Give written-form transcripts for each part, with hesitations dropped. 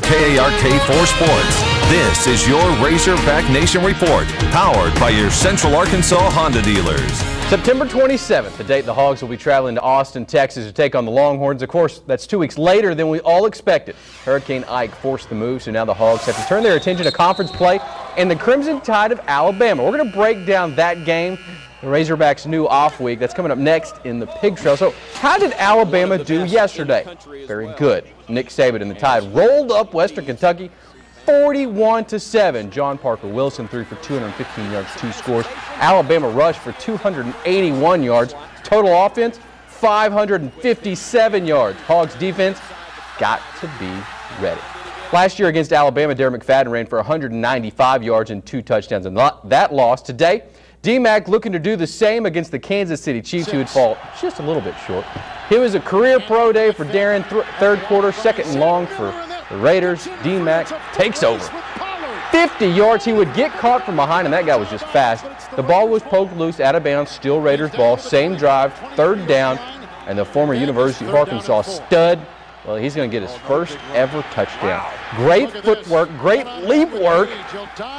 KARK4 Sports. This is your Razorback Nation Report, powered by your Central Arkansas Honda dealers. September 27th, the date the Hogs will be traveling to Austin, Texas to take on the Longhorns. Of course, that's 2 weeks later than we all expected. Hurricane Ike forced the move, so now the Hogs have to turn their attention to conference play and the Crimson Tide of Alabama. We're going to break down that game, the Razorbacks' new off week. That's coming up next in the Pig Trail. So how did Alabama do yesterday? Very good. Nick Saban and the Tide rolled up Western Kentucky 41-7. John Parker Wilson threw for 215 yards, 2 scores. Alabama rushed for 281 yards. Total offense, 557 yards. Hogs defense got to be ready. Last year against Alabama, Darren McFadden ran for 195 yards and 2 touchdowns in that loss. Today, D-Mac looking to do the same against the Kansas City Chiefs, who would fall just a little bit short. It was a career pro day for Darren, third quarter, second and long for the Raiders. D-Mac takes over. 50 yards, he would get caught from behind, and that guy was just fast. The ball was poked loose, out of bounds, still Raiders ball, same drive, third down, and the former University of Arkansas stud, well, he's going to get his first ever touchdown. Great footwork, great leap work,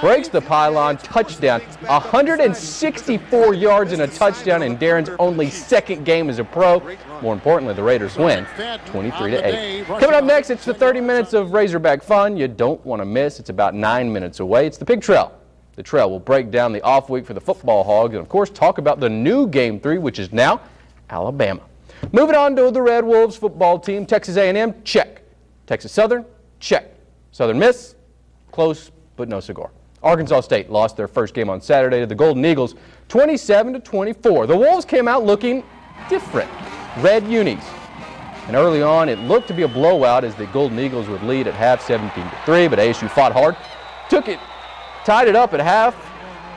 breaks the pylon, touchdown. 164 yards and a touchdown in Darren's only second game as a pro. More importantly, the Raiders win 23-8. Coming up next, it's the 30 minutes of Razorback fun you don't want to miss. It's about 9 minutes away. It's the Pig Trail. The Trail will break down the off week for the football Hogs and, of course, talk about the new Game 3, which is now Alabama. Moving on to the Red Wolves football team. Texas A&M, check. Texas Southern, check. Southern Miss, close but no cigar. Arkansas State lost their first game on Saturday to the Golden Eagles, 27-24. The Wolves came out looking different. Red unis. And early on, it looked to be a blowout as the Golden Eagles would lead at half 17-3, but ASU fought hard, took it, tied it up at half,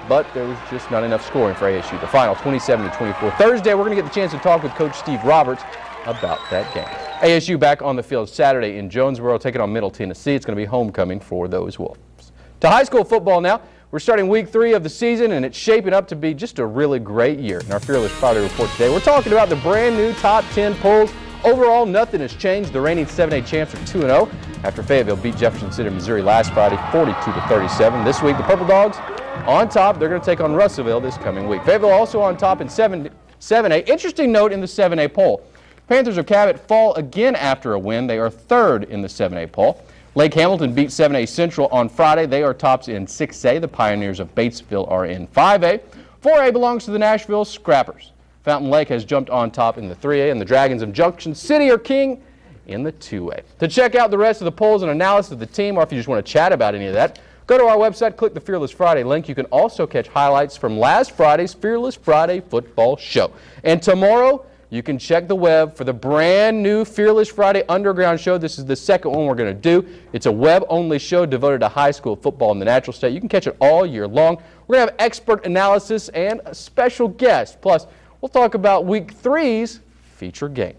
but there was just not enough scoring for ASU. The final, 27-24. Thursday, we're going to get the chance to talk with Coach Steve Roberts about that game. ASU back on the field Saturday in Jonesboro, taking on Middle Tennessee. It's going to be homecoming for those Wolves. To high school football now. We're starting week 3 of the season, and it's shaping up to be just a really great year. In our Fearless Friday report today, we're talking about the brand new top 10 polls. Overall, nothing has changed. The reigning 7A champs are 2-0 after Fayetteville beat Jefferson City, Missouri last Friday, 42-37. This week, the Purple Dogs on top. They're going to take on Russellville this coming week. Fayetteville also on top in 7A. Interesting note in the 7A poll. Panthers of Cabot fall again after a win. They are 3rd in the 7A poll. Lake Hamilton beat 7A Central on Friday. They are tops in 6A. The Pioneers of Batesville are in 5A. 4A belongs to the Nashville Scrappers. Fountain Lake has jumped on top in the 3A, and the Dragons of Junction City are king in the 2A. To check out the rest of the polls and analysis of the team, or if you just want to chat about any of that, go to our website, click the Fearless Friday link. You can also catch highlights from last Friday's Fearless Friday football show. And tomorrow, you can check the web for the brand new Fearless Friday Underground show. This is the second one we're going to do. It's a web-only show devoted to high school football in the Natural State. You can catch it all year long. We're going to have expert analysis and a special guest. Plus, we'll talk about Week 3's feature game.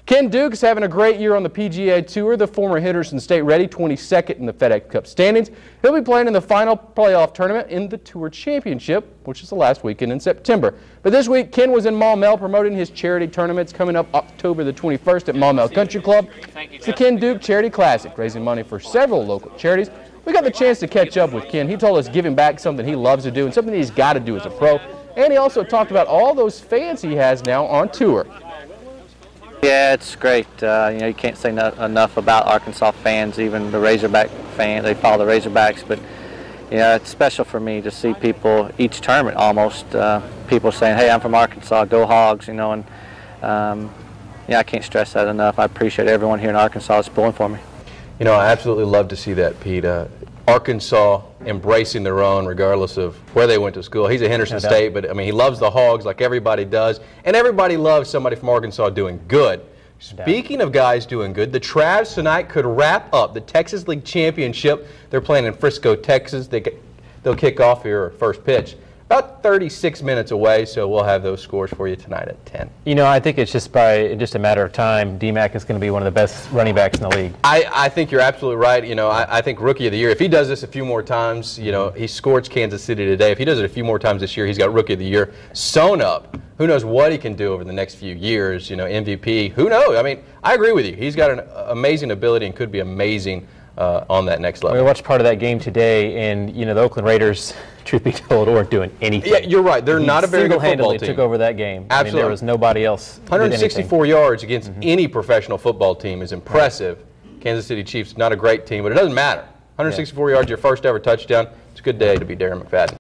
Ken Duke is having a great year on the PGA Tour. The former Henderson State ready, 22nd in the FedEx Cup standings. He'll be playing in the final playoff tournament in the Tour Championship, which is the last weekend in September. But this week, Ken was in Maumelle promoting his charity tournaments coming up October the 21st at Maumelle Country Club. It's the Ken Duke Charity Classic, raising money for several local charities. We got the chance to catch up with Ken. He told us giving back something he loves to do and something he's got to do as a pro. And he also talked about all those fans he has now on tour. Yeah, it's great. You can't say enough about Arkansas fans, even the Razorback fans. They follow the Razorbacks, but it's special for me to see people each tournament almost. People saying, "Hey, I'm from Arkansas, go Hogs!" And I can't stress that enough. I appreciate everyone here in Arkansas that's pulling for me. I absolutely love to see that, Pete. Arkansas embracing their own regardless of where they went to school. He's at Henderson State, but he loves the Hogs like everybody does, and everybody loves somebody from Arkansas doing good. Speaking of guys doing good, the Travs tonight could wrap up the Texas League Championship. They're playing in Frisco, Texas. They'll kick off here first pitch. About 36 minutes away, so we'll have those scores for you tonight at 10. I think it's just a matter of time. D-Mac is going to be one of the best running backs in the league. I think you're absolutely right. I think Rookie of the Year, if he does this a few more times, he scored Kansas City today. If he does it a few more times this year, he's got Rookie of the Year sewn up. Who knows what he can do over the next few years, MVP. Who knows? I agree with you. He's got an amazing ability and could be amazing on that next level. We watched part of that game today, and the Oakland Raiders, truth be told, weren't doing anything. Yeah, you're right. They're not a very good football Single-handedly team. Took over that game. Absolutely. I mean, there was nobody else. 164 yards against any professional football team is impressive. Kansas City Chiefs, not a great team, but it doesn't matter. 164 yards, your first ever touchdown. It's a good day to be Darren McFadden.